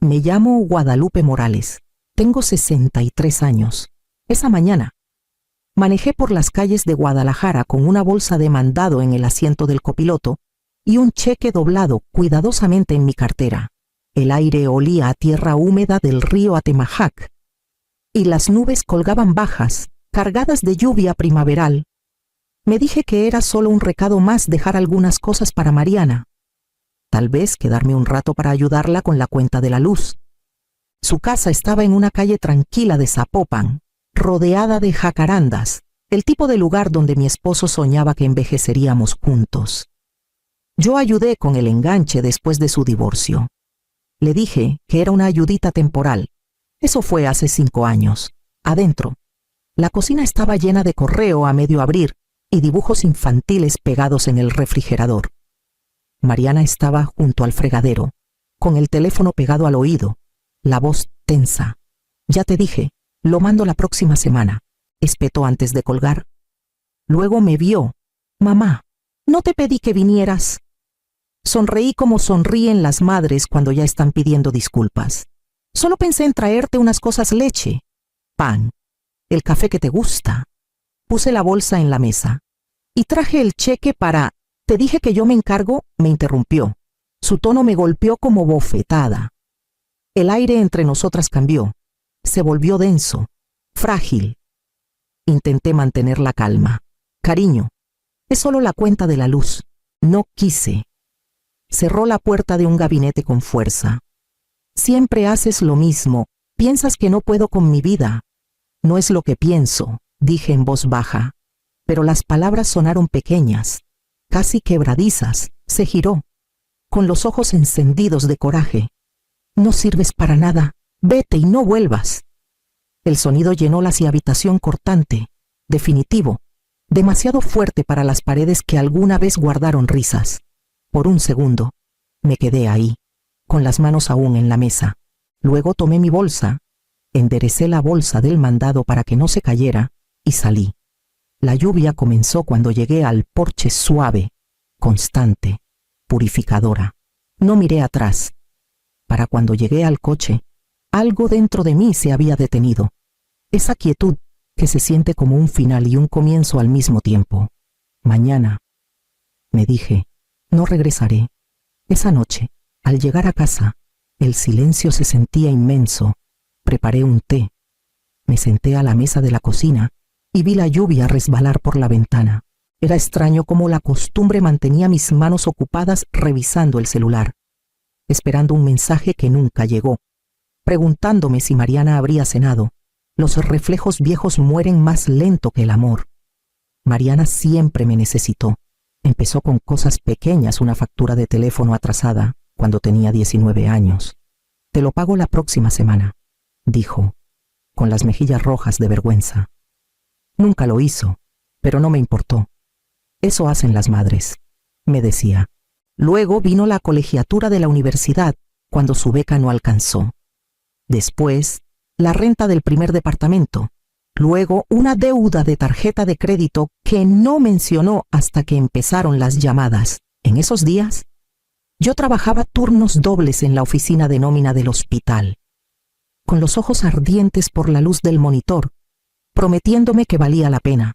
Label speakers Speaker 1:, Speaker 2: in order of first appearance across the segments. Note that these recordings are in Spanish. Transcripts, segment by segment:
Speaker 1: Me llamo Guadalupe Morales. Tengo 63 años. Esa mañana manejé por las calles de Guadalajara con una bolsa de mandado en el asiento del copiloto y un cheque doblado cuidadosamente en mi cartera. El aire olía a tierra húmeda del río Atemajac y las nubes colgaban bajas, cargadas de lluvia primaveral. Me dije que era solo un recado más dejar algunas cosas para Mariana. Tal vez quedarme un rato para ayudarla con la cuenta de la luz. Su casa estaba en una calle tranquila de Zapopan, rodeada de jacarandas, el tipo de lugar donde mi esposo soñaba que envejeceríamos juntos. Yo ayudé con el enganche después de su divorcio. Le dije que era una ayudita temporal. Eso fue hace 5 años. Adentro, la cocina estaba llena de correo a medio abrir y dibujos infantiles pegados en el refrigerador. Mariana estaba junto al fregadero, con el teléfono pegado al oído, la voz tensa. Ya te dije, lo mando la próxima semana, espetó antes de colgar. Luego me vio. Mamá, no te pedí que vinieras. Sonreí como sonríen las madres cuando ya están pidiendo disculpas. Solo pensé en traerte unas cosas: leche, pan, el café que te gusta. Puse la bolsa en la mesa y traje el cheque para... Te dije que yo me encargo, me interrumpió. Su tono me golpeó como bofetada. El aire entre nosotras cambió. Se volvió denso, frágil. Intenté mantener la calma. Cariño, es solo la cuenta de la luz. No quise. Cerró la puerta de un gabinete con fuerza. Siempre haces lo mismo. Piensas que no puedo con mi vida. No es lo que pienso, dije en voz baja. Pero las palabras sonaron pequeñas, casi quebradizas. Se giró, con los ojos encendidos de coraje. No sirves para nada. Vete y no vuelvas. El sonido llenó la habitación cortante, definitivo, demasiado fuerte para las paredes que alguna vez guardaron risas. Por un segundo, me quedé ahí, con las manos aún en la mesa. Luego tomé mi bolsa, enderecé la bolsa del mandado para que no se cayera y salí. La lluvia comenzó cuando llegué al porche suave, constante, purificadora. No miré atrás. Para cuando llegué al coche, algo dentro de mí se había detenido. Esa quietud que se siente como un final y un comienzo al mismo tiempo. Mañana, me dije, no regresaré. Esa noche, al llegar a casa, el silencio se sentía inmenso. Preparé un té. Me senté a la mesa de la cocina y vi la lluvia resbalar por la ventana. Era extraño cómo la costumbre mantenía mis manos ocupadas revisando el celular, esperando un mensaje que nunca llegó, preguntándome si Mariana habría cenado. Los reflejos viejos mueren más lento que el amor. Mariana siempre me necesitó. Empezó con cosas pequeñas, una factura de teléfono atrasada, cuando tenía 19 años. Te lo pago la próxima semana, dijo, con las mejillas rojas de vergüenza. Nunca lo hizo, pero no me importó. Eso hacen las madres, me decía. Luego vino la colegiatura de la universidad, cuando su beca no alcanzó. Después, la renta del primer departamento. Luego, una deuda de tarjeta de crédito que no mencionó hasta que empezaron las llamadas. En esos días, yo trabajaba turnos dobles en la oficina de nómina del hospital, con los ojos ardientes por la luz del monitor, prometiéndome que valía la pena.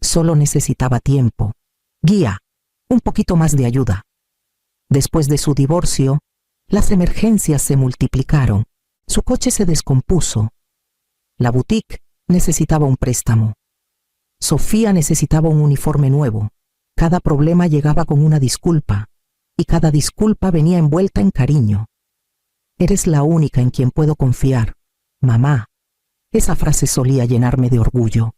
Speaker 1: Solo necesitaba tiempo, guía, un poquito más de ayuda. Después de su divorcio, las emergencias se multiplicaron. Su coche se descompuso. La boutique necesitaba un préstamo. Sofía necesitaba un uniforme nuevo. Cada problema llegaba con una disculpa, y cada disculpa venía envuelta en cariño. Eres la única en quien puedo confiar, mamá. Esa frase solía llenarme de orgullo.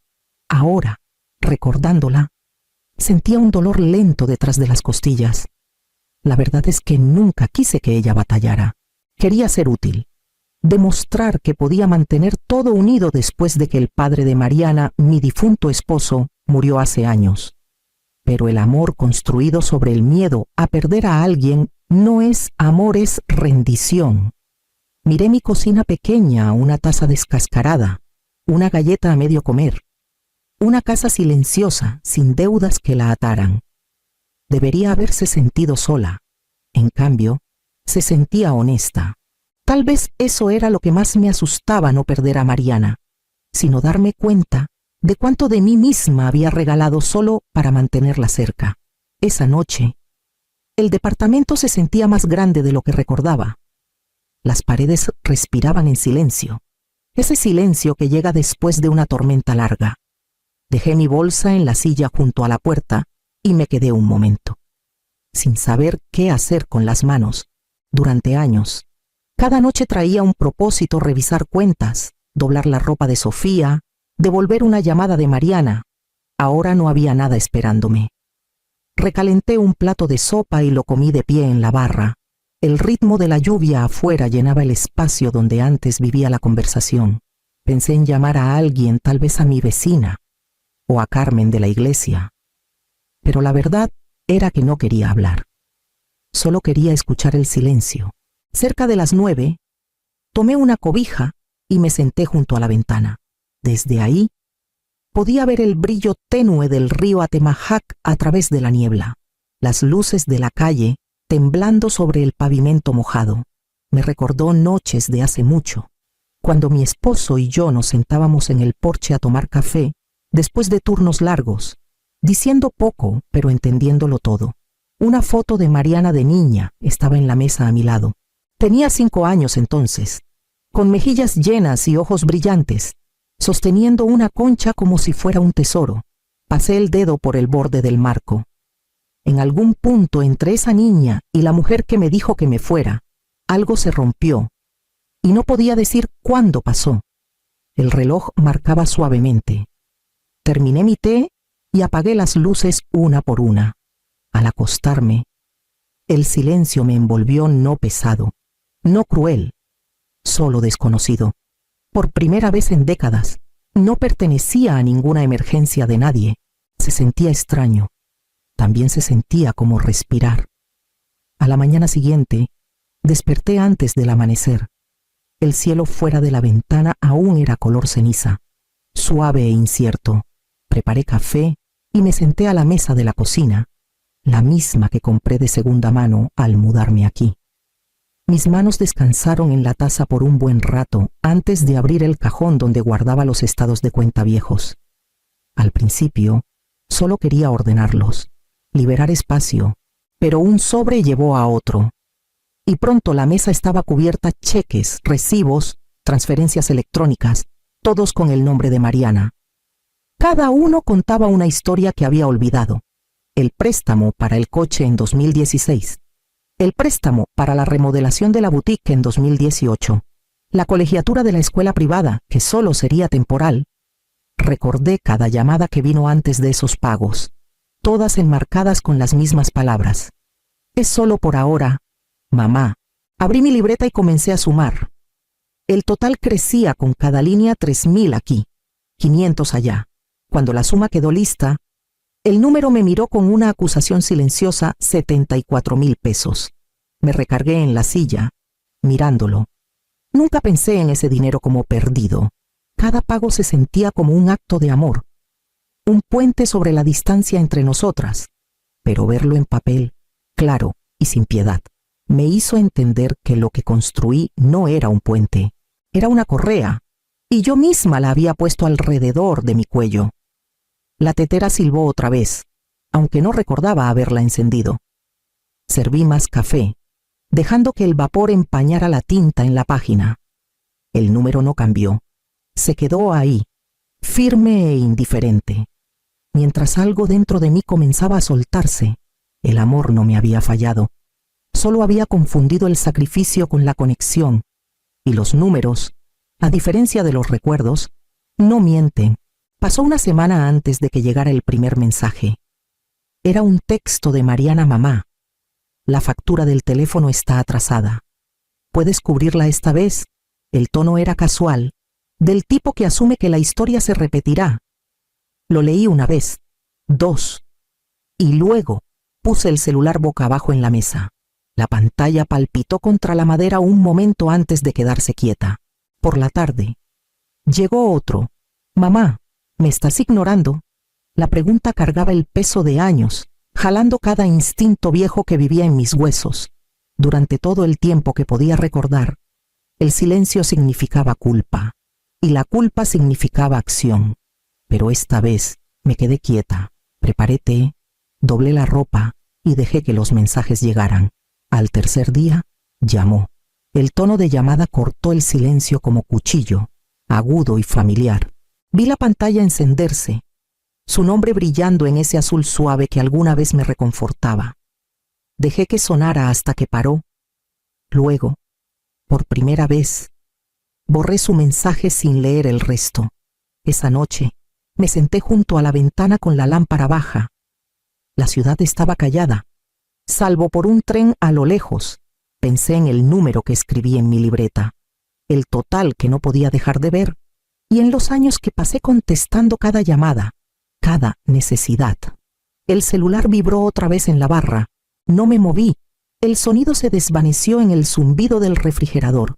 Speaker 1: Ahora, recordándola, sentía un dolor lento detrás de las costillas. La verdad es que nunca quise que ella batallara. Quería ser útil, demostrar que podía mantener todo unido después de que el padre de Mariana, mi difunto esposo, murió hace años. Pero el amor construido sobre el miedo a perder a alguien no es amor, es rendición. Miré mi cocina pequeña, una taza descascarada, una galleta a medio comer, una casa silenciosa, sin deudas que la ataran. Debería haberse sentido sola. En cambio, se sentía honesta. Tal vez eso era lo que más me asustaba, no perder a Mariana, sino darme cuenta de cuánto de mí misma había regalado solo para mantenerla cerca. Esa noche, el departamento se sentía más grande de lo que recordaba. Las paredes respiraban en silencio, ese silencio que llega después de una tormenta larga. Dejé mi bolsa en la silla junto a la puerta y me quedé un momento, sin saber qué hacer con las manos. Durante años, cada noche traía un propósito: revisar cuentas, doblar la ropa de Sofía, devolver una llamada de Mariana. Ahora no había nada esperándome. Recalenté un plato de sopa y lo comí de pie en la barra. El ritmo de la lluvia afuera llenaba el espacio donde antes vivía la conversación. Pensé en llamar a alguien, tal vez a mi vecina o a Carmen de la iglesia. Pero la verdad era que no quería hablar. Solo quería escuchar el silencio. Cerca de las 9, tomé una cobija y me senté junto a la ventana. Desde ahí, podía ver el brillo tenue del río Atemajac a través de la niebla, las luces de la calle temblando sobre el pavimento mojado. Me recordó noches de hace mucho, cuando mi esposo y yo nos sentábamos en el porche a tomar café después de turnos largos, diciendo poco pero entendiéndolo todo. Una foto de Mariana de niña estaba en la mesa a mi lado. Tenía 5 años entonces, con mejillas llenas y ojos brillantes, sosteniendo una concha como si fuera un tesoro. Pasé el dedo por el borde del marco. En algún punto entre esa niña y la mujer que me dijo que me fuera, algo se rompió, y no podía decir cuándo pasó. El reloj marcaba suavemente. Terminé mi té y apagué las luces una por una. Al acostarme, el silencio me envolvió, no pesado, no cruel, solo desconocido. Por primera vez en décadas, no pertenecía a ninguna emergencia de nadie. Se sentía extraño. También se sentía como respirar. A la mañana siguiente, desperté antes del amanecer. El cielo fuera de la ventana aún era color ceniza, suave e incierto. Preparé café y me senté a la mesa de la cocina, la misma que compré de segunda mano al mudarme aquí. Mis manos descansaron en la taza por un buen rato antes de abrir el cajón donde guardaba los estados de cuenta viejos. Al principio, solo quería ordenarlos, liberar espacio, pero un sobre llevó a otro. Y pronto la mesa estaba cubierta: cheques, recibos, transferencias electrónicas, todos con el nombre de Mariana. Cada uno contaba una historia que había olvidado. El préstamo para el coche en 2016. El préstamo para la remodelación de la boutique en 2018. La colegiatura de la escuela privada, que solo sería temporal. Recordé cada llamada que vino antes de esos pagos, todas enmarcadas con las mismas palabras. Es solo por ahora, mamá. Abrí mi libreta y comencé a sumar. El total crecía con cada línea: 3,000 aquí, 500 allá. Cuando la suma quedó lista, el número me miró con una acusación silenciosa: 74,000 pesos. Me recargué en la silla, mirándolo. Nunca pensé en ese dinero como perdido. Cada pago se sentía como un acto de amor, un puente sobre la distancia entre nosotras. Pero verlo en papel, claro y sin piedad, me hizo entender que lo que construí no era un puente, era una correa, y yo misma la había puesto alrededor de mi cuello. La tetera silbó otra vez, aunque no recordaba haberla encendido. Serví más café, dejando que el vapor empañara la tinta en la página. El número no cambió. Se quedó ahí, firme e indiferente. Mientras algo dentro de mí comenzaba a soltarse, el amor no me había fallado. Solo había confundido el sacrificio con la conexión. Y los números, a diferencia de los recuerdos, no mienten. Pasó una semana antes de que llegara el primer mensaje. Era un texto de Mariana: mamá. La factura del teléfono está atrasada. ¿Puedes cubrirla esta vez? El tono era casual, del tipo que asume que la historia se repetirá. Lo leí una vez, 2, y luego puse el celular boca abajo en la mesa. La pantalla palpitó contra la madera un momento antes de quedarse quieta. Por la tarde, llegó otro. Mamá, ¿me estás ignorando? La pregunta cargaba el peso de años, jalando cada instinto viejo que vivía en mis huesos. Durante todo el tiempo que podía recordar, El silencio significaba culpa, y la culpa significaba acción. Pero esta vez me quedé quieta, preparé té, doblé la ropa y dejé que los mensajes llegaran. Al tercer día, llamó. El tono de llamada cortó el silencio como cuchillo, agudo y familiar. Vi la pantalla encenderse, su nombre brillando en ese azul suave que alguna vez me reconfortaba. Dejé que sonara hasta que paró. Luego, por primera vez, borré su mensaje sin leer el resto. Esa noche, me senté junto a la ventana con la lámpara baja. La ciudad estaba callada, salvo por un tren a lo lejos. Pensé en el número que escribí en mi libreta, el total que no podía dejar de ver, y en los años que pasé contestando cada llamada, cada necesidad. El celular vibró otra vez en la barra. No me moví. El sonido se desvaneció en el zumbido del refrigerador,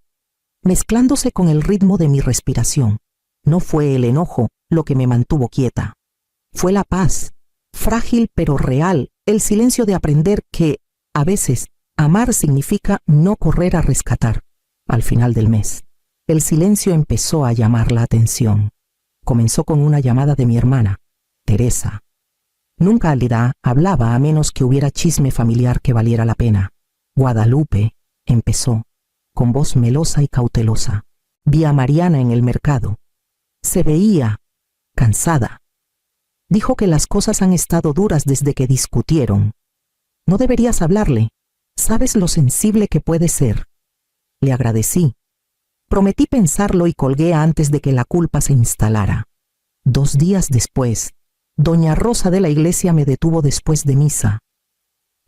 Speaker 1: mezclándose con el ritmo de mi respiración. No fue el enojo lo que me mantuvo quieta. Fue la paz, frágil pero real, el silencio de aprender que, a veces, amar significa no correr a rescatar. Al final del mes, el silencio empezó a llamar la atención. Comenzó con una llamada de mi hermana, Teresa. Nunca Alida hablaba a menos que hubiera chisme familiar que valiera la pena. Guadalupe, empezó, con voz melosa y cautelosa. Vi a Mariana en el mercado. Se veía cansada. Dijo que las cosas han estado duras desde que discutieron. No deberías hablarle. Sabes lo sensible que puede ser. Le agradecí. Prometí pensarlo y colgué antes de que la culpa se instalara. 2 días después, doña Rosa de la iglesia me detuvo después de misa.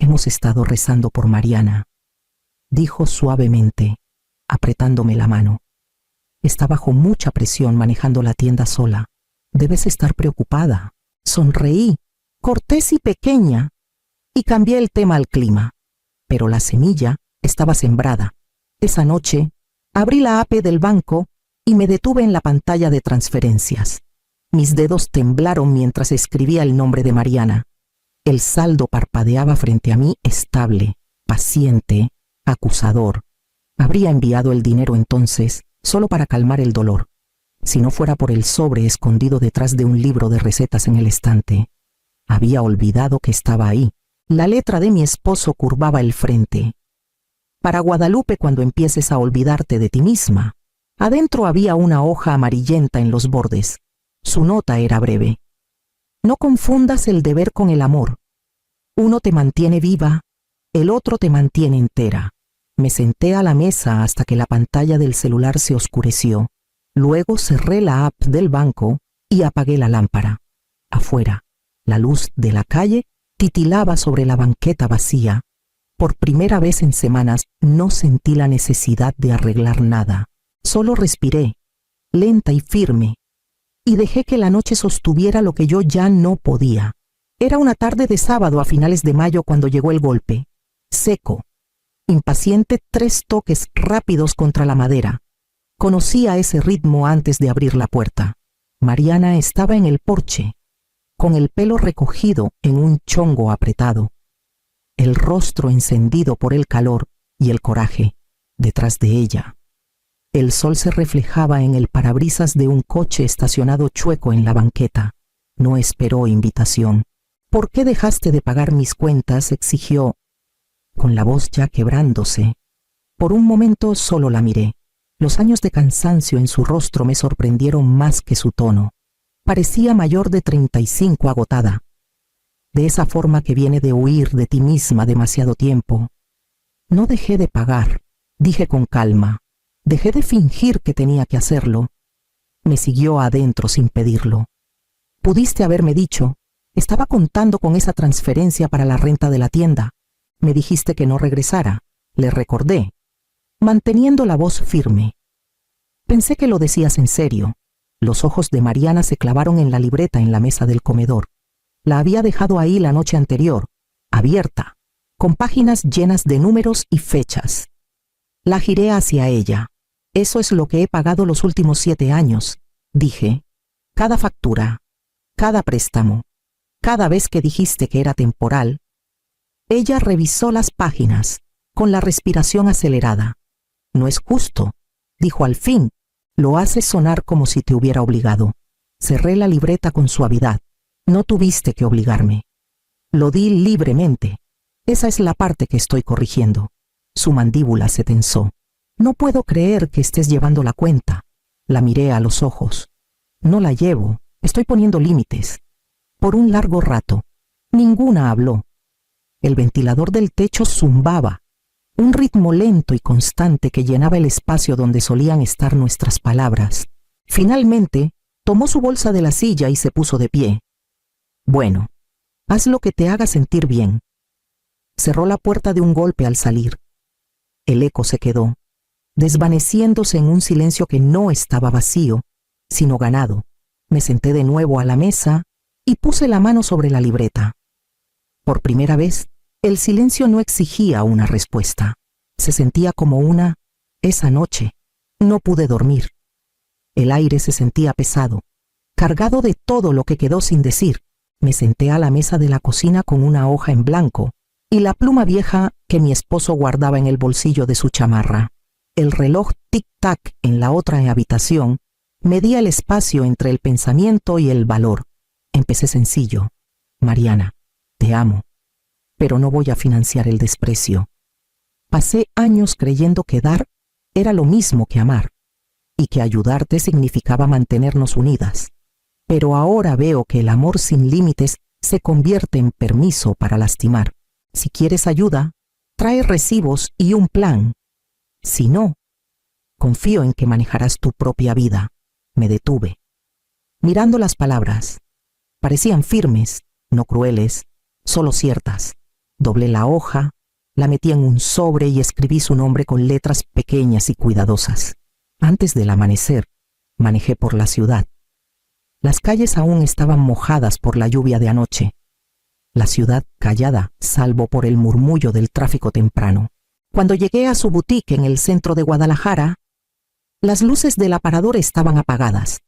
Speaker 1: Hemos estado rezando por Mariana, dijo suavemente, apretándome la mano. Está bajo mucha presión manejando la tienda sola. Debes estar preocupada. Sonreí, cortés y pequeña, y cambié el tema al clima. Pero la semilla estaba sembrada. Esa noche, abrí la app del banco y me detuve en la pantalla de transferencias. Mis dedos temblaron mientras escribía el nombre de Mariana. El saldo parpadeaba frente a mí estable, paciente, acusador. Habría enviado el dinero entonces solo para calmar el dolor, si no fuera por el sobre escondido detrás de un libro de recetas en el estante. Había olvidado que estaba ahí. La letra de mi esposo curvaba el frente. Para Guadalupe, cuando empieces a olvidarte de ti misma. Adentro había una hoja amarillenta en los bordes. Su nota era breve. No confundas el deber con el amor. Uno te mantiene viva, el otro te mantiene entera. Me senté a la mesa hasta que la pantalla del celular se oscureció. Luego cerré la app del banco y apagué la lámpara. Afuera, la luz de la calle titilaba sobre la banqueta vacía. Por primera vez en semanas no sentí la necesidad de arreglar nada. Solo respiré, lenta y firme, y dejé que la noche sostuviera lo que yo ya no podía. Era una tarde de sábado a finales de mayo cuando llegó el golpe. Seco, impaciente, 3 toques rápidos contra la madera. Conocía ese ritmo antes de abrir la puerta. Mariana estaba en el porche, con el pelo recogido en un chongo apretado, el rostro encendido por el calor y el coraje. Detrás de ella, el sol se reflejaba en el parabrisas de un coche estacionado chueco en la banqueta. No esperó invitación. ¿Por qué dejaste de pagar mis cuentas?, exigió, con la voz ya quebrándose. Por un momento solo la miré. Los años de cansancio en su rostro me sorprendieron más que su tono. Parecía mayor de 35, agotada. De esa forma que viene de huir de ti misma demasiado tiempo. No dejé de pagar, dije con calma. Dejé de fingir que tenía que hacerlo. Me siguió adentro sin pedirlo. Pudiste haberme dicho, estaba contando con esa transferencia para la renta de la tienda. Me dijiste que no regresara, le recordé, manteniendo la voz firme. Pensé que lo decías en serio. Los ojos de Mariana se clavaron en la libreta en la mesa del comedor. La había dejado ahí la noche anterior, abierta, con páginas llenas de números y fechas. La giré hacia ella. Eso es lo que he pagado los últimos 7 años, dije. Cada factura, cada préstamo, cada vez que dijiste que era temporal. Ella revisó las páginas, con la respiración acelerada. No es justo, dijo al fin. Lo haces sonar como si te hubiera obligado. Cerré la libreta con suavidad. No tuviste que obligarme. Lo di libremente. Esa es la parte que estoy corrigiendo. Su mandíbula se tensó. No puedo creer que estés llevando la cuenta. La miré a los ojos. No la llevo. Estoy poniendo límites. Por un largo rato. Ninguna habló. El ventilador del techo zumbaba. Un ritmo lento y constante que llenaba el espacio donde solían estar nuestras palabras. Finalmente, tomó su bolsa de la silla y se puso de pie. Bueno, haz lo que te haga sentir bien. Cerró la puerta de un golpe al salir. El eco se quedó, desvaneciéndose en un silencio que no estaba vacío, sino ganado. Me senté de nuevo a la mesa y puse la mano sobre la libreta. Por primera vez, el silencio no exigía una respuesta. Se sentía como esa noche. No pude dormir. El aire se sentía pesado, cargado de todo lo que quedó sin decir. Me senté a la mesa de la cocina con una hoja en blanco y la pluma vieja que mi esposo guardaba en el bolsillo de su chamarra. El reloj tic-tac en la otra habitación medía el espacio entre el pensamiento y el valor. Empecé sencillo. Mariana, te amo, pero no voy a financiar el desprecio. Pasé años creyendo que dar era lo mismo que amar y que ayudarte significaba mantenernos unidas. Pero ahora veo que el amor sin límites se convierte en permiso para lastimar. Si quieres ayuda, trae recibos y un plan. Si no, confío en que manejarás tu propia vida. Me detuve. Mirando las palabras, parecían firmes, no crueles, solo ciertas. Doblé la hoja, la metí en un sobre y escribí su nombre con letras pequeñas y cuidadosas. Antes del amanecer, manejé por la ciudad. Las calles aún estaban mojadas por la lluvia de anoche. La ciudad callada, salvo por el murmullo del tráfico temprano. Cuando llegué a su boutique en el centro de Guadalajara, las luces del aparador estaban apagadas,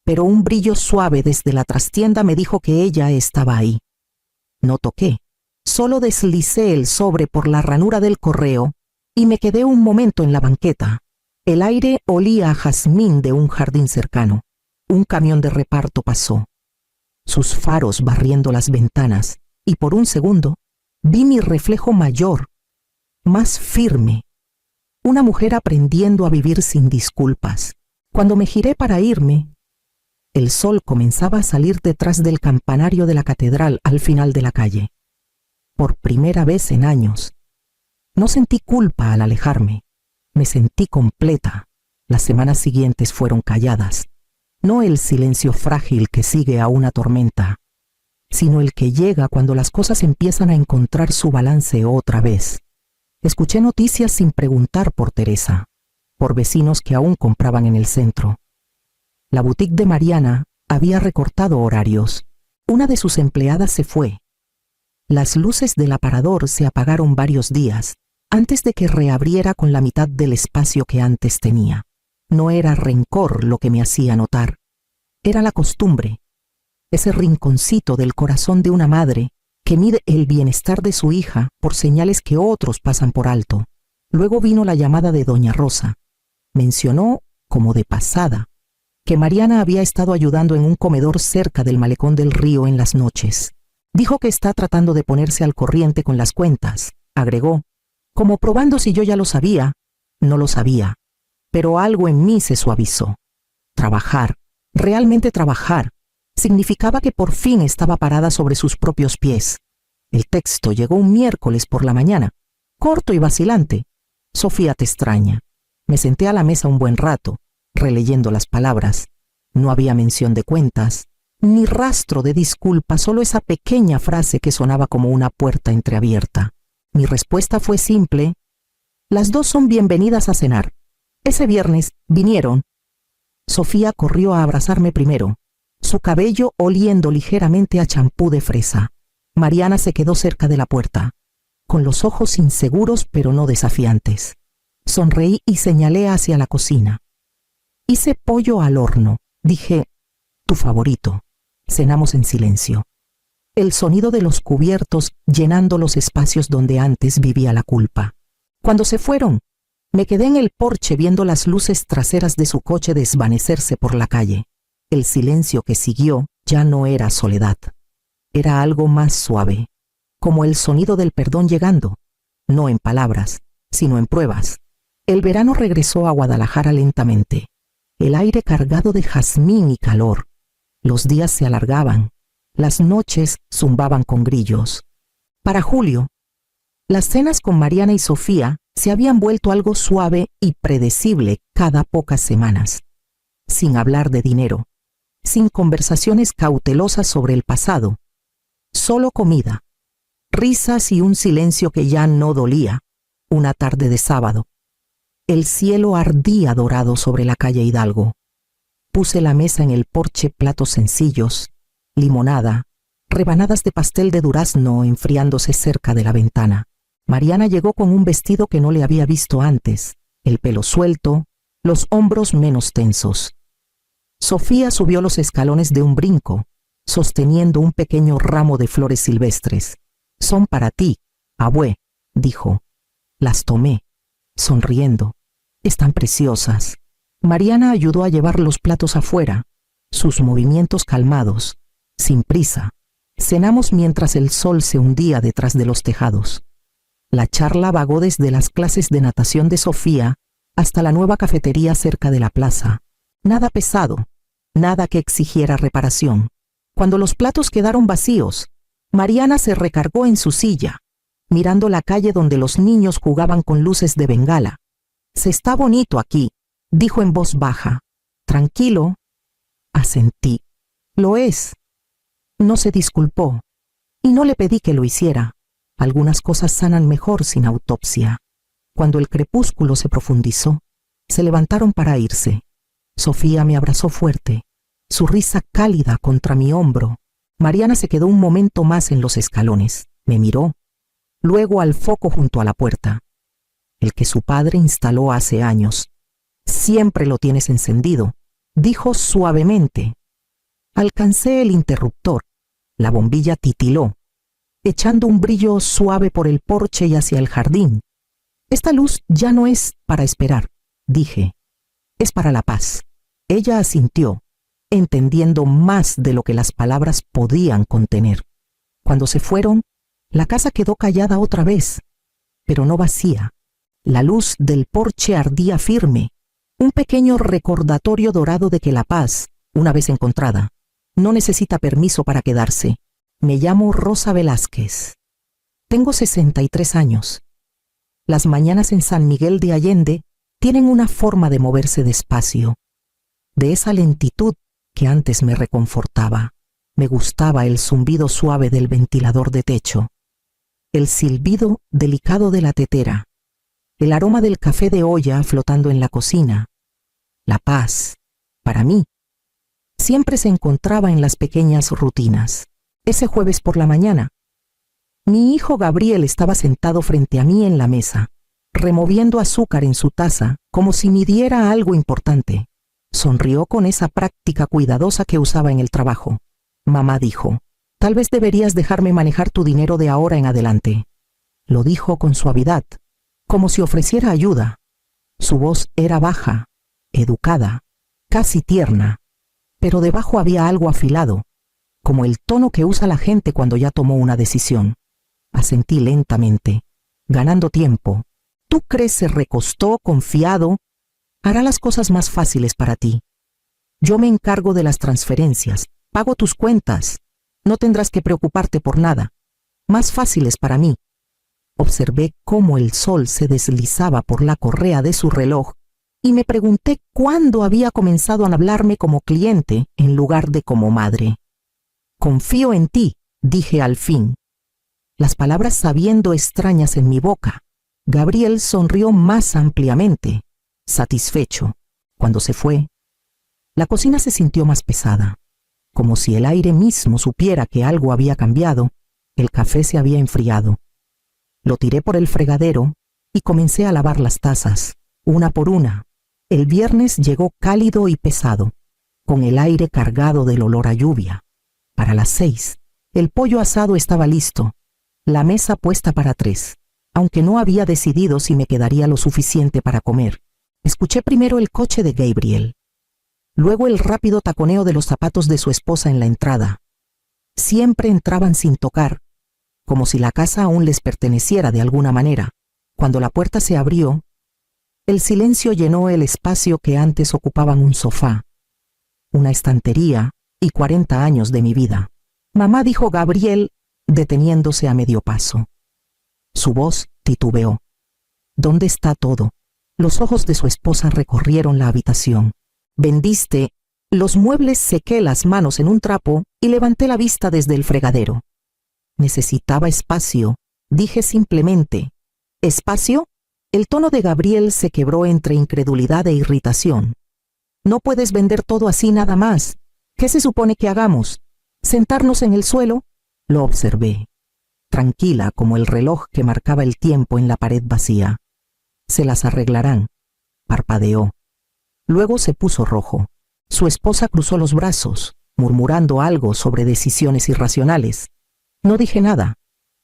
Speaker 1: pero un brillo suave desde la trastienda me dijo que ella estaba ahí. No toqué, solo deslicé el sobre por la ranura del correo y me quedé un momento en la banqueta. El aire olía a jazmín de un jardín cercano. Un camión de reparto pasó, sus faros barriendo las ventanas, y por un segundo vi mi reflejo mayor, más firme. Una mujer aprendiendo a vivir sin disculpas. Cuando me giré para irme, el sol comenzaba a salir detrás del campanario de la catedral al final de la calle. Por primera vez en años. No sentí culpa al alejarme. Me sentí completa. Las semanas siguientes fueron calladas. No el silencio frágil que sigue a una tormenta, sino el que llega cuando las cosas empiezan a encontrar su balance otra vez. Escuché noticias sin preguntar por Teresa, por vecinos que aún compraban en el centro. La boutique de Mariana había recortado horarios. Una de sus empleadas se fue. Las luces del aparador se apagaron varios días, antes de que reabriera con la mitad del espacio que antes tenía. No era rencor lo que me hacía notar. Era la costumbre, ese rinconcito del corazón de una madre que mide el bienestar de su hija por señales que otros pasan por alto. Luego vino la llamada de doña Rosa. Mencionó, como de pasada, que Mariana había estado ayudando en un comedor cerca del malecón del río en las noches. Dijo que está tratando de ponerse al corriente con las cuentas. Agregó, como probando si yo ya lo sabía. No lo sabía. Pero algo en mí se suavizó. Trabajar, realmente trabajar, significaba que por fin estaba parada sobre sus propios pies. El texto llegó un miércoles por la mañana, corto y vacilante. Sofía te extraña. Me senté a la mesa un buen rato, releyendo las palabras. No había mención de cuentas, ni rastro de disculpa, solo esa pequeña frase que sonaba como una puerta entreabierta. Mi respuesta fue simple. Las dos son bienvenidas a cenar. Ese viernes vinieron. Sofía corrió a abrazarme primero, su cabello oliendo ligeramente a champú de fresa. Mariana se quedó cerca de la puerta, con los ojos inseguros pero no desafiantes. Sonreí y señalé hacia la cocina. Hice pollo al horno. Dije, tu favorito. Cenamos en silencio. El sonido de los cubiertos llenando los espacios donde antes vivía la culpa. Cuando se fueron, Me quedé en el porche viendo las luces traseras de su coche desvanecerse por la calle. El silencio que siguió ya no era soledad. Era algo más suave, como el sonido del perdón llegando, no en palabras, sino en pruebas. El verano regresó a Guadalajara lentamente. El aire cargado de jazmín y calor. Los días se alargaban. Las noches zumbaban con grillos. Para julio, las cenas con Mariana y Sofía se habían vuelto algo suave y predecible cada pocas semanas. Sin hablar de dinero, sin conversaciones cautelosas sobre el pasado. Solo comida, risas y un silencio que ya no dolía. Una tarde de sábado. El cielo ardía dorado sobre la calle Hidalgo. Puse la mesa en el porche, platos sencillos, limonada, rebanadas de pastel de durazno enfriándose cerca de la ventana. Mariana llegó con un vestido que no le había visto antes, el pelo suelto, los hombros menos tensos. Sofía subió los escalones de un brinco, sosteniendo un pequeño ramo de flores silvestres. «Son para ti, abue», dijo. Las tomé, sonriendo. «Están preciosas». Mariana ayudó a llevar los platos afuera, sus movimientos calmados, sin prisa. Cenamos mientras el sol se hundía detrás de los tejados. La charla vagó desde las clases de natación de Sofía hasta la nueva cafetería cerca de la plaza. Nada pesado, nada que exigiera reparación. Cuando los platos quedaron vacíos, Mariana se recargó en su silla, mirando la calle donde los niños jugaban con luces de bengala. «Se está bonito aquí», dijo en voz baja. «Tranquilo». Asentí. «Lo es». No se disculpó, y no le pedí que lo hiciera. Algunas cosas sanan mejor sin autopsia. Cuando el crepúsculo se profundizó, se levantaron para irse. Sofía me abrazó fuerte, su risa cálida contra mi hombro. Mariana se quedó un momento más en los escalones. Me miró, luego al foco junto a la puerta, el que su padre instaló hace años. «Siempre lo tienes encendido», dijo suavemente. Alcancé el interruptor. La bombilla titiló, echando un brillo suave por el porche y hacia el jardín. «Esta luz ya no es para esperar», dije. «Es para la paz». Ella asintió, entendiendo más de lo que las palabras podían contener. Cuando se fueron, la casa quedó callada otra vez, pero no vacía. La luz del porche ardía firme, un pequeño recordatorio dorado de que la paz, una vez encontrada, no necesita permiso para quedarse. Me llamo Rosa Velázquez. Tengo 63 años. Las mañanas en San Miguel de Allende tienen una forma de moverse despacio, de esa lentitud que antes me reconfortaba. Me gustaba el zumbido suave del ventilador de techo, el silbido delicado de la tetera, el aroma del café de olla flotando en la cocina. La paz, para mí, siempre se encontraba en las pequeñas rutinas. Ese jueves por la mañana, mi hijo Gabriel estaba sentado frente a mí en la mesa, removiendo azúcar en su taza como si midiera algo importante. Sonrió con esa práctica cuidadosa que usaba en el trabajo. Mamá dijo, «Tal vez deberías dejarme manejar tu dinero de ahora en adelante». Lo dijo con suavidad, como si ofreciera ayuda. Su voz era baja, educada, casi tierna, pero debajo había algo afilado, como el tono que usa la gente cuando ya tomó una decisión. Asentí lentamente, ganando tiempo. «¿Tú crees?» Se recostó, confiado. «Hará las cosas más fáciles para ti. Yo me encargo de las transferencias, pago tus cuentas. No tendrás que preocuparte por nada. Más fáciles para mí». Observé cómo el sol se deslizaba por la correa de su reloj y me pregunté cuándo había comenzado a hablarme como cliente en lugar de como madre. «Confío en ti», dije al fin. Las palabras sabiendo extrañas en mi boca. Gabriel sonrió más ampliamente, satisfecho. Cuando se fue, la cocina se sintió más pesada, como si el aire mismo supiera que algo había cambiado. El café se había enfriado. Lo tiré por el fregadero y comencé a lavar las tazas, una por una. El viernes llegó cálido y pesado, con el aire cargado del olor a lluvia. Para las 6, el pollo asado estaba listo, la mesa puesta para 3. aunque no había decidido si me quedaría lo suficiente para comer. Escuché primero el coche de Gabriel, luego el rápido taconeo de los zapatos de su esposa en la entrada. Siempre entraban sin tocar, como si la casa aún les perteneciera de alguna manera. Cuando la puerta se abrió, el silencio llenó el espacio que antes ocupaban un sofá, una estantería y 40 años de mi vida. Mamá, dijo Gabriel, deteniéndose a medio paso. Su voz titubeó. ¿Dónde está todo? Los ojos de su esposa recorrieron la habitación. Vendiste los muebles, sequé las manos en un trapo y levanté la vista desde el fregadero. Necesitaba espacio, dije simplemente. ¿Espacio? El tono de Gabriel se quebró entre incredulidad e irritación. No puedes vender todo así nada más. ¿Qué se supone que hagamos? ¿Sentarnos en el suelo? Lo observé, tranquila como el reloj que marcaba el tiempo en la pared vacía. Se las arreglarán, parpadeó. Luego se puso rojo. Su esposa cruzó los brazos, murmurando algo sobre decisiones irracionales. No dije nada.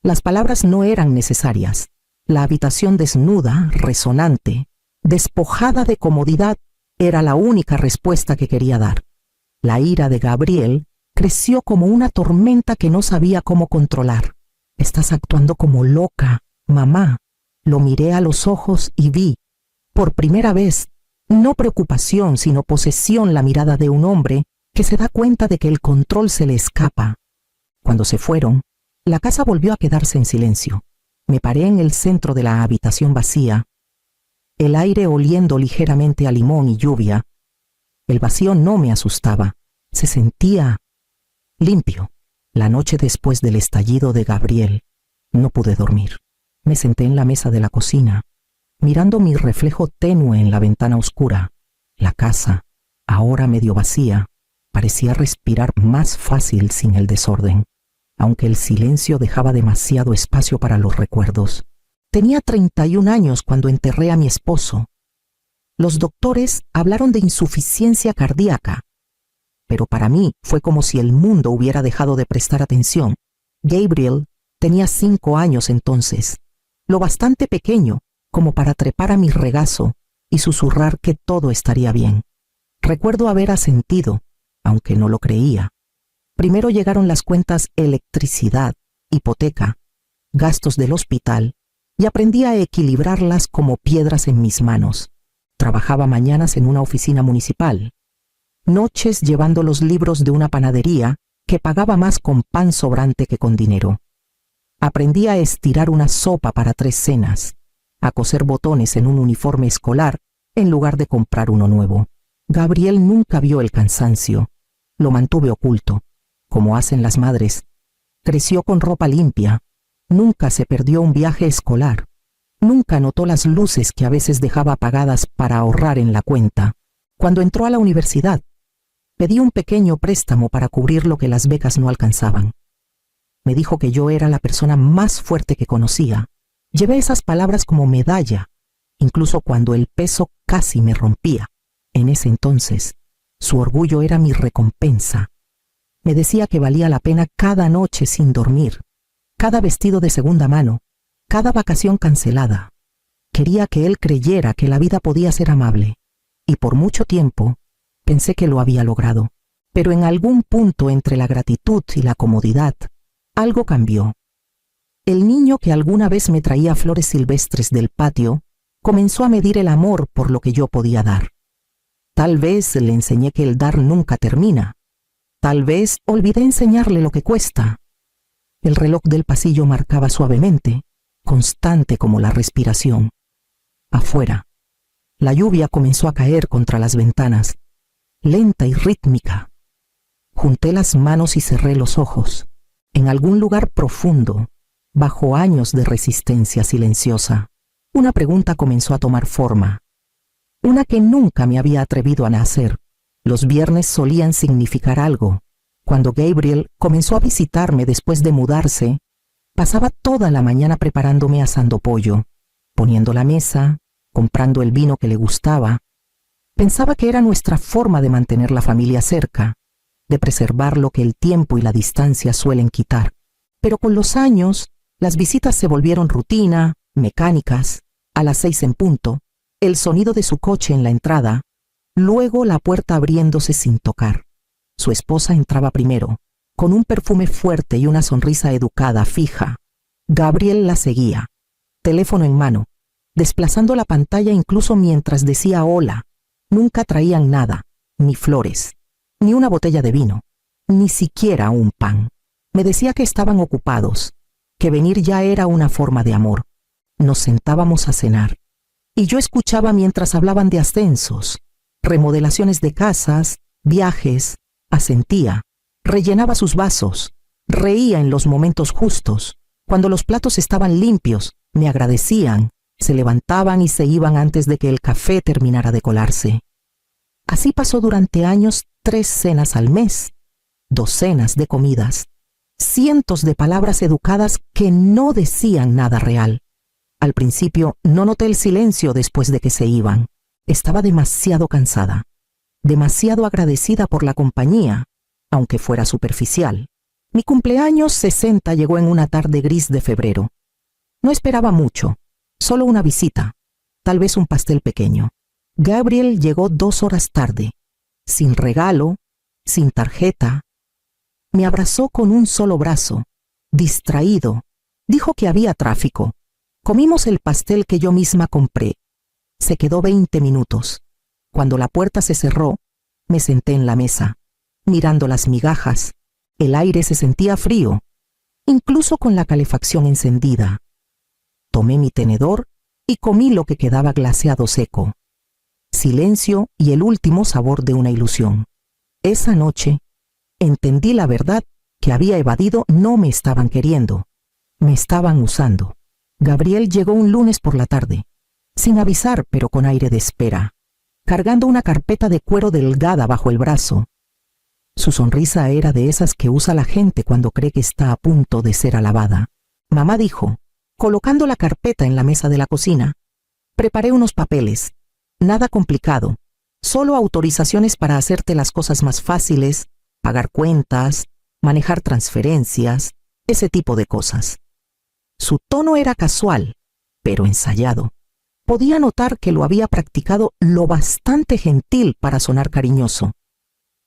Speaker 1: Las palabras no eran necesarias. La habitación desnuda, resonante, despojada de comodidad, era la única respuesta que quería dar. La ira de Gabriel creció como una tormenta que no sabía cómo controlar. Estás actuando como loca, mamá. Lo miré a los ojos y vi, por primera vez, no preocupación sino posesión, la mirada de un hombre que se da cuenta de que el control se le escapa. Cuando se fueron, la casa volvió a quedarse en silencio. Me paré en el centro de la habitación vacía, el aire oliendo ligeramente a limón y lluvia. El vacío no me asustaba, se sentía limpio. La noche después del estallido de Gabriel, no pude dormir. Me senté en la mesa de la cocina, mirando mi reflejo tenue en la ventana oscura. La casa, ahora medio vacía, parecía respirar más fácil sin el desorden, aunque el silencio dejaba demasiado espacio para los recuerdos. Tenía 31 años cuando enterré a mi esposo. Los doctores hablaron de insuficiencia cardíaca, pero para mí fue como si el mundo hubiera dejado de prestar atención. Gabriel tenía 5 años entonces, lo bastante pequeño como para trepar a mi regazo y susurrar que todo estaría bien. Recuerdo haber asentido, aunque no lo creía. Primero llegaron las cuentas electricidad, hipoteca, gastos del hospital, y aprendí a equilibrarlas como piedras en mis manos. Trabajaba mañanas en una oficina municipal, noches llevando los libros de una panadería que pagaba más con pan sobrante que con dinero. Aprendí a estirar una sopa para 3 cenas, a coser botones en un uniforme escolar en lugar de comprar uno nuevo. Gabriel nunca vio el cansancio, lo mantuve oculto, como hacen las madres. Creció con ropa limpia, nunca se perdió un viaje escolar, nunca notó las luces que a veces dejaba apagadas para ahorrar en la cuenta. Cuando entró a la universidad, pedí un pequeño préstamo para cubrir lo que las becas no alcanzaban. Me dijo que yo era la persona más fuerte que conocía. Llevé esas palabras como medalla, incluso cuando el peso casi me rompía. En ese entonces, su orgullo era mi recompensa. Me decía que valía la pena cada noche sin dormir, cada vestido de segunda mano, cada vacación cancelada. Quería que él creyera que la vida podía ser amable, y por mucho tiempo pensé que lo había logrado. Pero en algún punto entre la gratitud y la comodidad, algo cambió. El niño que alguna vez me traía flores silvestres del patio comenzó a medir el amor por lo que yo podía dar. Tal vez le enseñé que el dar nunca termina. Tal vez olvidé enseñarle lo que cuesta. El reloj del pasillo marcaba suavemente, constante como la respiración. Afuera, la lluvia comenzó a caer contra las ventanas, lenta y rítmica. Junté las manos y cerré los ojos. En algún lugar profundo, bajo años de resistencia silenciosa, una pregunta comenzó a tomar forma. Una que nunca me había atrevido a hacer. Los viernes solían significar algo. Cuando Gabriel comenzó a visitarme después de mudarse, pasaba toda la mañana preparándome asando pollo, poniendo la mesa, comprando el vino que le gustaba. Pensaba que era nuestra forma de mantener la familia cerca, de preservar lo que el tiempo y la distancia suelen quitar. Pero con los años, las visitas se volvieron rutina, mecánicas, a las 6 en punto, el sonido de su coche en la entrada, luego la puerta abriéndose sin tocar. Su esposa entraba primero, con un perfume fuerte y una sonrisa educada, fija. Gabriel la seguía, teléfono en mano, desplazando la pantalla incluso mientras decía hola. Nunca traían nada, ni flores, ni una botella de vino, ni siquiera un pan. Me decía que estaban ocupados, que venir ya era una forma de amor. Nos sentábamos a cenar, y yo escuchaba mientras hablaban de ascensos, remodelaciones de casas, viajes, asentía, rellenaba sus vasos, reía en los momentos justos. Cuando los platos estaban limpios, me agradecían, se levantaban y se iban antes de que el café terminara de colarse. Así pasó durante años, 3 cenas al mes, docenas de comidas, cientos de palabras educadas que no decían nada real. Al principio no noté el silencio después de que se iban. Estaba demasiado cansada, demasiado agradecida por la compañía, aunque fuera superficial. Mi cumpleaños 60 llegó en una tarde gris de febrero. No esperaba mucho, solo una visita, tal vez un pastel pequeño. Gabriel llegó 2 horas tarde, sin regalo, sin tarjeta. Me abrazó con un solo brazo, distraído. Dijo que había tráfico. Comimos el pastel que yo misma compré. Se quedó 20 minutos. Cuando la puerta se cerró, me senté en la mesa, mirando las migajas. El aire se sentía frío, incluso con la calefacción encendida. Tomé mi tenedor y comí lo que quedaba glaseado seco. Silencio y el último sabor de una ilusión. Esa noche, entendí la verdad que había evadido. No me estaban queriendo, me estaban usando. Gabriel llegó un lunes por la tarde, sin avisar pero con aire de espera, cargando una carpeta de cuero delgada bajo el brazo. Su sonrisa era de esas que usa la gente cuando cree que está a punto de ser alabada. Mamá dijo, colocando la carpeta en la mesa de la cocina, preparé unos papeles, nada complicado, solo autorizaciones para hacerte las cosas más fáciles, pagar cuentas, manejar transferencias, ese tipo de cosas. Su tono era casual, pero ensayado. Podía notar que lo había practicado lo bastante gentil para sonar cariñoso,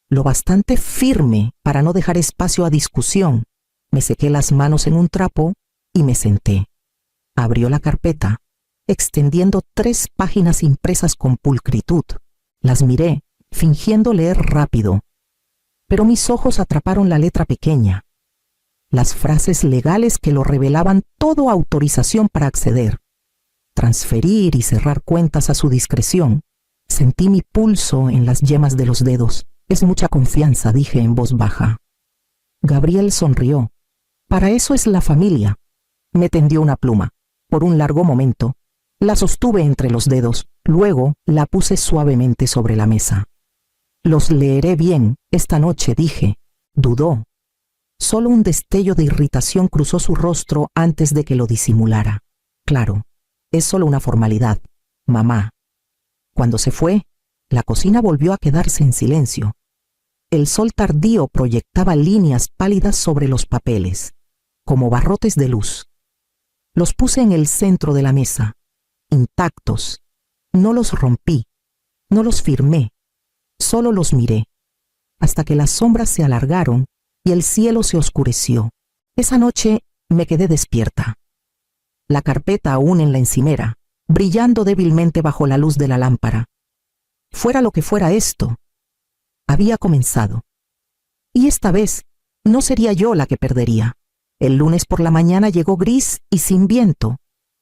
Speaker 1: lo bastante firme para no dejar espacio a discusión. Me sequé las manos en un trapo y me senté. Abrió la carpeta, extendiendo 3 páginas impresas con pulcritud. Las miré, fingiendo leer rápido, pero mis ojos atraparon la letra pequeña, las frases legales que lo revelaban todo: autorización para acceder, transferir y cerrar cuentas a su discreción. Sentí mi pulso en las yemas de los dedos. Es mucha confianza, dije en voz baja. Gabriel sonrió. Para eso es la familia. Me tendió una pluma. Por un largo momento, la sostuve entre los dedos. Luego la puse suavemente sobre la mesa. Los leeré bien esta noche, dije. Dudó. Solo un destello de irritación cruzó su rostro antes de que lo disimulara. Claro, es solo una formalidad, mamá. Cuando se fue, la cocina volvió a quedarse en silencio. El sol tardío proyectaba líneas pálidas sobre los papeles, como barrotes de luz. Los puse en el centro de la mesa, intactos. No los rompí, no los firmé, solo los miré, hasta que las sombras se alargaron y el cielo se oscureció. Esa noche me quedé despierta. La carpeta aún en la encimera, brillando débilmente bajo la luz de la lámpara. Fuera lo que fuera esto, había comenzado. Y esta vez no sería yo la que perdería. El lunes por la mañana llegó gris y sin viento,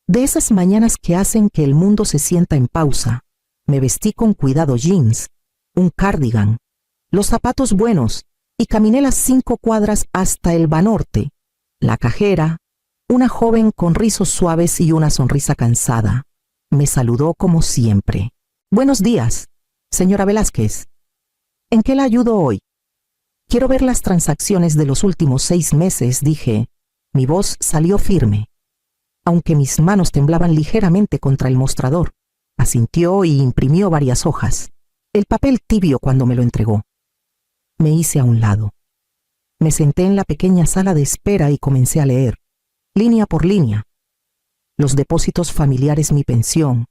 Speaker 1: de esas mañanas que hacen que el mundo se sienta en pausa. Me vestí con cuidado jeans, un cardigan, los zapatos buenos, y caminé las 5 cuadras hasta el Banorte. La cajera, una joven con rizos suaves y una sonrisa cansada, me saludó como siempre. Buenos días, señora Velázquez. ¿En qué la ayudo hoy? Quiero ver las transacciones de los últimos 6 meses, dije. Mi voz salió firme, aunque mis manos temblaban ligeramente contra el mostrador. Asintió y imprimió varias hojas, el papel tibio cuando me lo entregó. Me hice a un lado. Me senté en la pequeña sala de espera y comencé a leer, línea por línea. los depósitos familiares, mi pensión,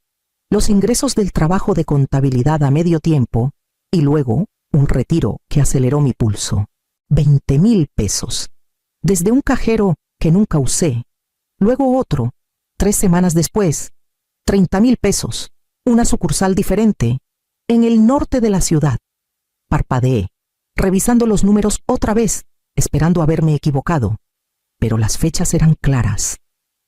Speaker 1: los ingresos del trabajo de contabilidad a medio tiempo y luego un retiro que aceleró mi pulso. 20,000 pesos. Desde un cajero que nunca usé, luego otro, 3 semanas después, 30,000 pesos, una sucursal diferente, en el norte de la ciudad. Parpadeé, revisando los números otra vez, esperando haberme equivocado, pero las fechas eran claras,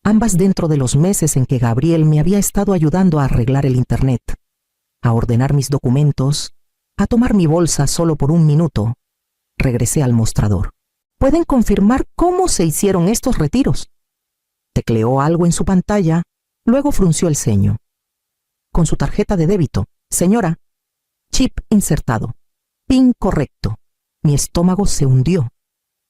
Speaker 1: ambas dentro de los meses en que Gabriel me había estado ayudando a arreglar el internet, a ordenar mis documentos, a tomar mi bolsa solo por un minuto. Regresé al mostrador. ¿Pueden confirmar cómo se hicieron estos retiros? Tecleó algo en su pantalla, luego frunció el ceño. Con su tarjeta de débito. Señora, chip insertado. PIN correcto. Mi estómago se hundió.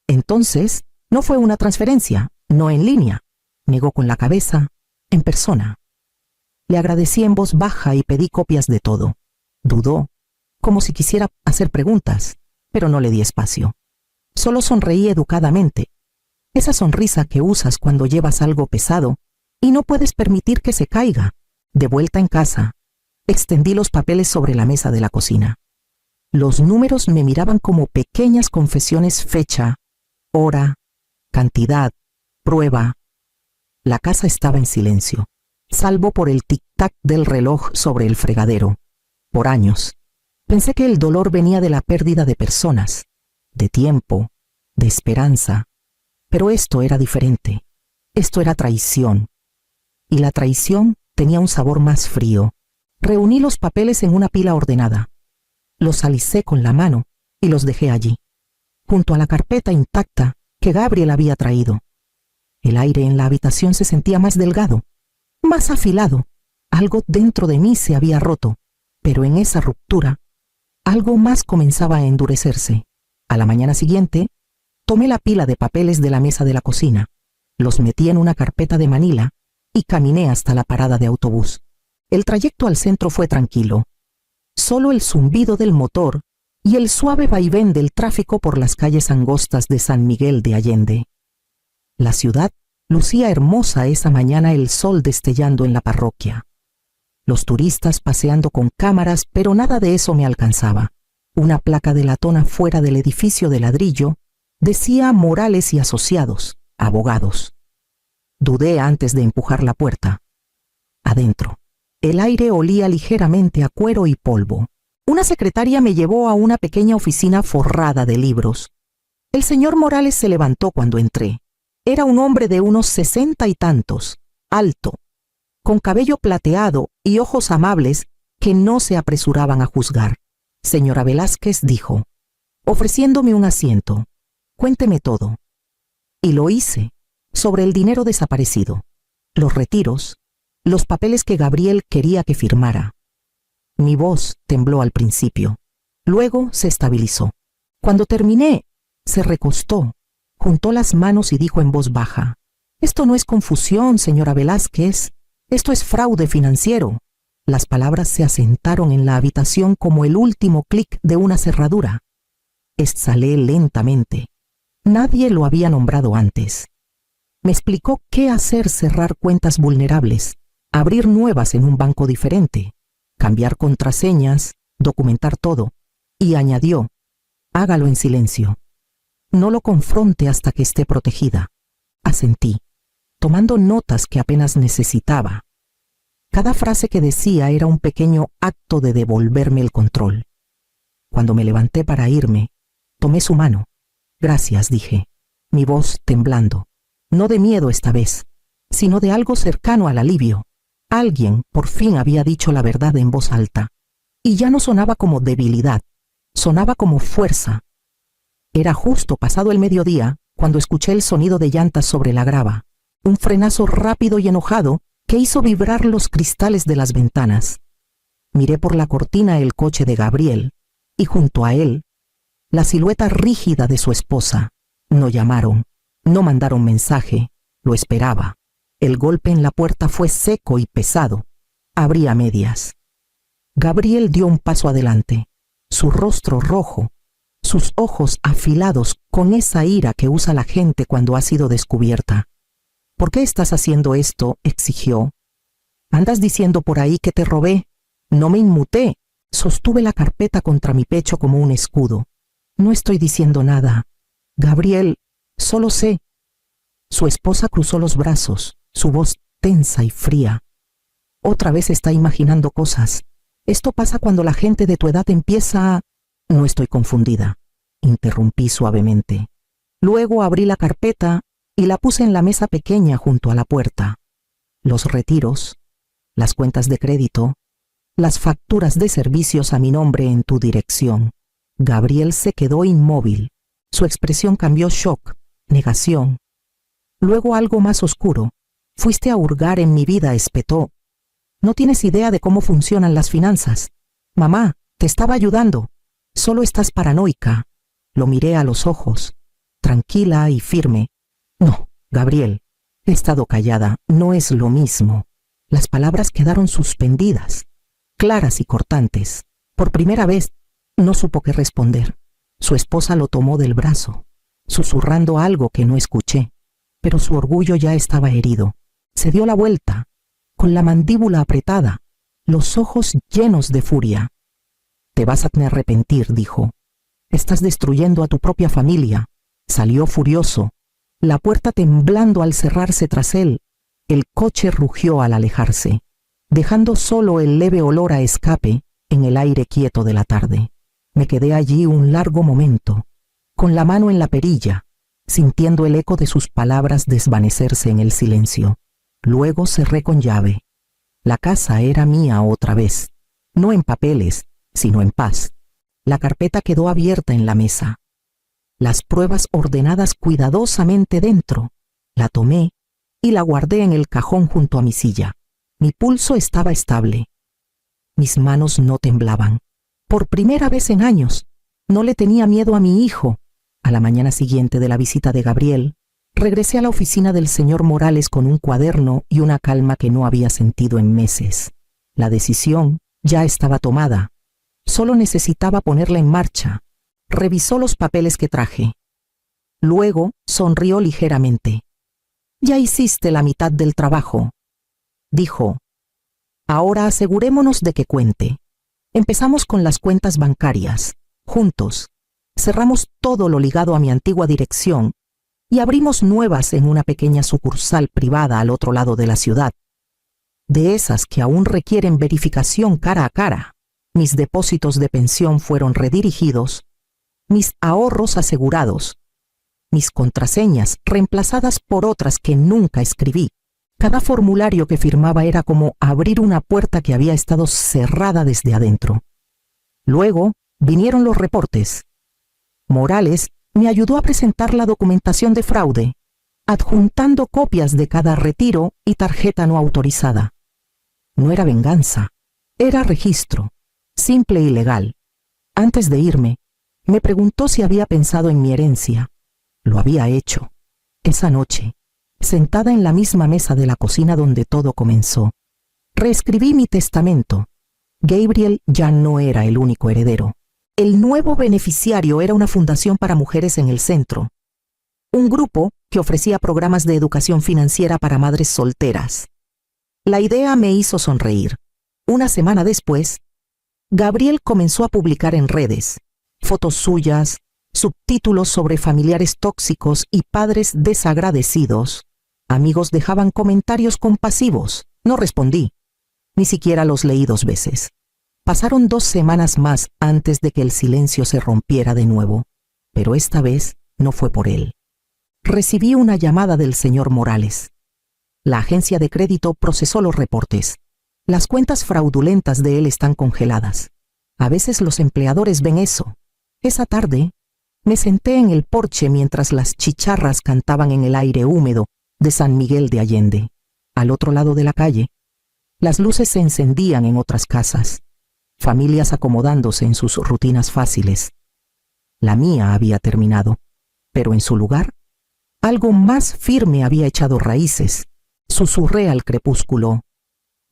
Speaker 1: Entonces, no fue una transferencia, no en línea. Negó con la cabeza, en persona. Le agradecí en voz baja y pedí copias de todo. Dudó, como si quisiera hacer preguntas, pero no le di espacio. Solo sonreí educadamente. Esa sonrisa que usas cuando llevas algo pesado y no puedes permitir que se caiga. De vuelta en casa, extendí los papeles sobre la mesa de la cocina. Los números me miraban como pequeñas confesiones: fecha, hora, cantidad, prueba. La casa estaba en silencio, salvo por el tic-tac del reloj sobre el fregadero. Por años, pensé que el dolor venía de la pérdida de personas, de tiempo, de esperanza. Pero esto era diferente. Esto era traición. Y la traición tenía un sabor más frío. Reuní los papeles en una pila ordenada. Los alicé con la mano y los dejé allí, junto a la carpeta intacta que Gabriel había traído. El aire en la habitación se sentía más delgado, más afilado. Algo dentro de mí se había roto, pero en esa ruptura, algo más comenzaba a endurecerse. A la mañana siguiente, tomé la pila de papeles de la mesa de la cocina, los metí en una carpeta de manila y caminé hasta la parada de autobús. El trayecto al centro fue tranquilo. Solo el zumbido del motor y el suave vaivén del tráfico por las calles angostas de San Miguel de Allende. La ciudad lucía hermosa esa mañana, el sol destellando en la parroquia. Los turistas paseando con cámaras, pero nada de eso me alcanzaba. Una placa de latón fuera del edificio de ladrillo decía Morales y Asociados, abogados. Dudé antes de empujar la puerta. Adentro, el aire olía ligeramente a cuero y polvo. Una secretaria me llevó a una pequeña oficina forrada de libros. El señor Morales se levantó cuando entré. Era un hombre de unos 60 y tantos, alto, con cabello plateado y ojos amables que no se apresuraban a juzgar. Señora Velázquez, dijo, ofreciéndome un asiento, cuénteme todo. Y lo hice, sobre el dinero desaparecido, los retiros, los papeles que Gabriel quería que firmara. Mi voz tembló al principio, luego se estabilizó. Cuando terminé, se recostó, juntó las manos y dijo en voz baja, «Esto no es confusión, señora Velázquez, esto es fraude financiero». Las palabras se asentaron en la habitación como el último clic de una cerradura. Exhalé lentamente. Nadie lo había nombrado antes. Me explicó qué hacer: cerrar cuentas vulnerables, abrir nuevas en un banco diferente, cambiar contraseñas, documentar todo, y añadió, hágalo en silencio. No lo confronte hasta que esté protegida. Asentí, tomando notas que apenas necesitaba. Cada frase que decía era un pequeño acto de devolverme el control. Cuando me levanté para irme, tomé su mano. Gracias, dije, mi voz temblando. No de miedo esta vez, sino de algo cercano al alivio. Alguien por fin había dicho la verdad en voz alta. Y ya no sonaba como debilidad, sonaba como fuerza. Era justo pasado el mediodía cuando escuché el sonido de llantas sobre la grava, un frenazo rápido y enojado que hizo vibrar los cristales de las ventanas. Miré por la cortina el coche de Gabriel, y junto a él, la silueta rígida de su esposa. No llamaron, no mandaron mensaje, lo esperaba. El golpe en la puerta fue seco y pesado. Abrí a medias. Gabriel dio un paso adelante, su rostro rojo, sus ojos afilados con esa ira que usa la gente cuando ha sido descubierta. ¿Por qué estás haciendo esto?, exigió. Andas diciendo por ahí que te robé. No me inmuté. Sostuve la carpeta contra mi pecho como un escudo. No estoy diciendo nada. Gabriel, solo sé. Su esposa cruzó los brazos, su voz tensa y fría. Otra vez está imaginando cosas. Esto pasa cuando la gente de tu edad empieza a... No estoy confundida, interrumpí suavemente. Luego abrí la carpeta y la puse en la mesa pequeña junto a la puerta. Los retiros, las cuentas de crédito, las facturas de servicios a mi nombre en tu dirección. Gabriel se quedó inmóvil. Su expresión cambió: shock, negación. Luego algo más oscuro. Fuiste a hurgar en mi vida, espetó. No tienes idea de cómo funcionan las finanzas. Mamá, te estaba ayudando. Solo estás paranoica. Lo miré a los ojos, tranquila y firme. No, Gabriel, he estado callada. No es lo mismo. Las palabras quedaron suspendidas, claras y cortantes. Por primera vez, no supo qué responder. Su esposa lo tomó del brazo, susurrando algo que no escuché, pero su orgullo ya estaba herido. Se dio la vuelta, con la mandíbula apretada, los ojos llenos de furia. Te vas a arrepentir, dijo. Estás destruyendo a tu propia familia. Salió furioso, la puerta temblando al cerrarse tras él. El coche rugió al alejarse, dejando solo el leve olor a escape en el aire quieto de la tarde. Me quedé allí un largo momento, con la mano en la perilla, sintiendo el eco de sus palabras desvanecerse en el silencio. Luego cerré con llave. La casa era mía otra vez, no en papeles, sino en paz. La carpeta quedó abierta en la mesa. Las pruebas ordenadas cuidadosamente dentro. La tomé y la guardé en el cajón junto a mi silla. Mi pulso estaba estable. Mis manos no temblaban. Por primera vez en años, no le tenía miedo a mi hijo. A la mañana siguiente de la visita de Gabriel, regresé a la oficina del señor Morales con un cuaderno y una calma que no había sentido en meses. La decisión ya estaba tomada. Solo necesitaba ponerla en marcha. Revisó los papeles que traje. Luego sonrió ligeramente. Ya hiciste la mitad del trabajo, dijo. Ahora asegurémonos de que cuente. Empezamos con las cuentas bancarias. Juntos, cerramos todo lo ligado a mi antigua dirección y abrimos nuevas en una pequeña sucursal privada al otro lado de la ciudad. De esas que aún requieren verificación cara a cara. Mis depósitos de pensión fueron redirigidos, mis ahorros asegurados, mis contraseñas reemplazadas por otras que nunca escribí. Cada formulario que firmaba era como abrir una puerta que había estado cerrada desde adentro. Luego vinieron los reportes. Morales me ayudó a presentar la documentación de fraude, adjuntando copias de cada retiro y tarjeta no autorizada. No era venganza, era registro, simple y legal. Antes de irme, me preguntó si había pensado en mi herencia. Lo había hecho. Esa noche, sentada en la misma mesa de la cocina donde todo comenzó, reescribí mi testamento. Gabriel ya no era el único heredero. El nuevo beneficiario era una fundación para mujeres en el centro, un grupo que ofrecía programas de educación financiera para madres solteras. La idea me hizo sonreír. Una semana después, Gabriel comenzó a publicar en redes fotos suyas, subtítulos sobre familiares tóxicos y padres desagradecidos. Amigos dejaban comentarios compasivos. No respondí. Ni siquiera los leí 2 veces. Pasaron 2 semanas más antes de que el silencio se rompiera de nuevo, pero esta vez no fue por él. Recibí una llamada del señor Morales. La agencia de crédito procesó los reportes. Las cuentas fraudulentas de él están congeladas. A veces los empleadores ven eso. Esa tarde, me senté en el porche mientras las chicharras cantaban en el aire húmedo de San Miguel de Allende. Al otro lado de la calle, las luces se encendían en otras casas, familias acomodándose en sus rutinas fáciles. La mía había terminado, pero en su lugar, algo más firme había echado raíces. Susurré al crepúsculo: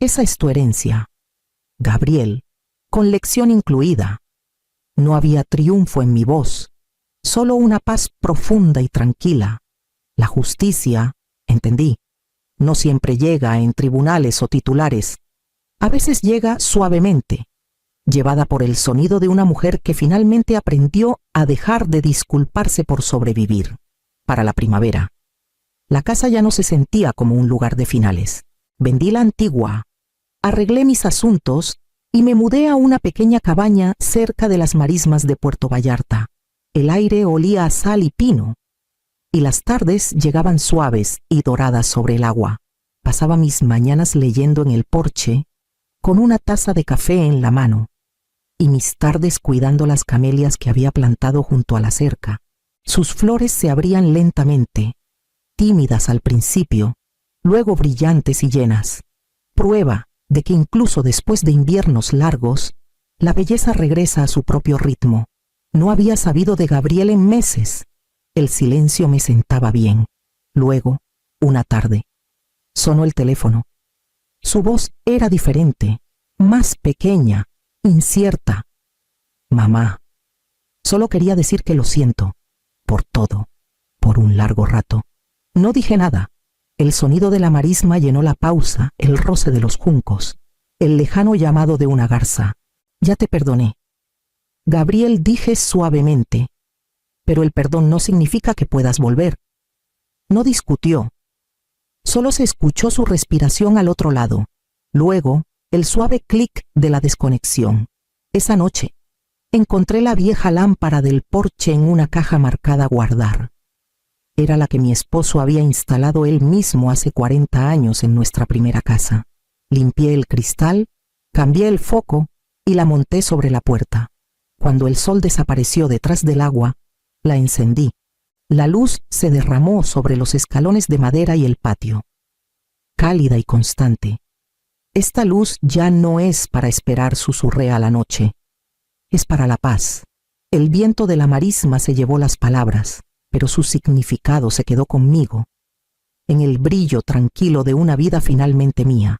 Speaker 1: esa es tu herencia, Gabriel, con lección incluida. No había triunfo en mi voz, solo una paz profunda y tranquila. La justicia, entendí, No siempre llega en tribunales o titulares. A veces llega suavemente, llevada por el sonido de una mujer que finalmente aprendió a dejar de disculparse por sobrevivir. Para la primavera, la casa ya no se sentía como un lugar de finales. Vendí la antigua, arreglé mis asuntos y me mudé a una pequeña cabaña cerca de las marismas de Puerto Vallarta. El aire olía a sal y pino, y las tardes llegaban suaves y doradas sobre el agua. Pasaba mis mañanas leyendo en el porche, con una taza de café en la mano, y mis tardes cuidando las camelias que había plantado junto a la cerca. Sus flores se abrían lentamente, tímidas al principio, luego brillantes y llenas, prueba de que incluso después de inviernos largos, la belleza regresa a su propio ritmo. No había sabido de Gabriel en meses. El silencio me sentaba bien. Luego, una tarde, sonó el teléfono. Su voz era diferente, más pequeña, incierta. Mamá, solo quería decir que lo siento, por todo, por un largo rato. No dije nada. El sonido de la marisma llenó la pausa, el roce de los juncos, el lejano llamado de una garza. Ya te perdoné. Gabriel, dije suavemente, pero el perdón no significa que puedas volver. No discutió. Solo se escuchó su respiración al otro lado. Luego, el suave clic de la desconexión. Esa noche, encontré la vieja lámpara del porche en una caja marcada guardar. Era la que mi esposo había instalado él mismo hace 40 años en nuestra primera casa. Limpié el cristal, cambié el foco y la monté sobre la puerta. Cuando el sol desapareció detrás del agua, la encendí. La luz se derramó sobre los escalones de madera y el patio. Cálida y constante. Esta luz ya no es para esperar, susurré a la noche. Es para la paz. El viento de la marisma se llevó las palabras, pero su significado se quedó conmigo, en el brillo tranquilo de una vida finalmente mía.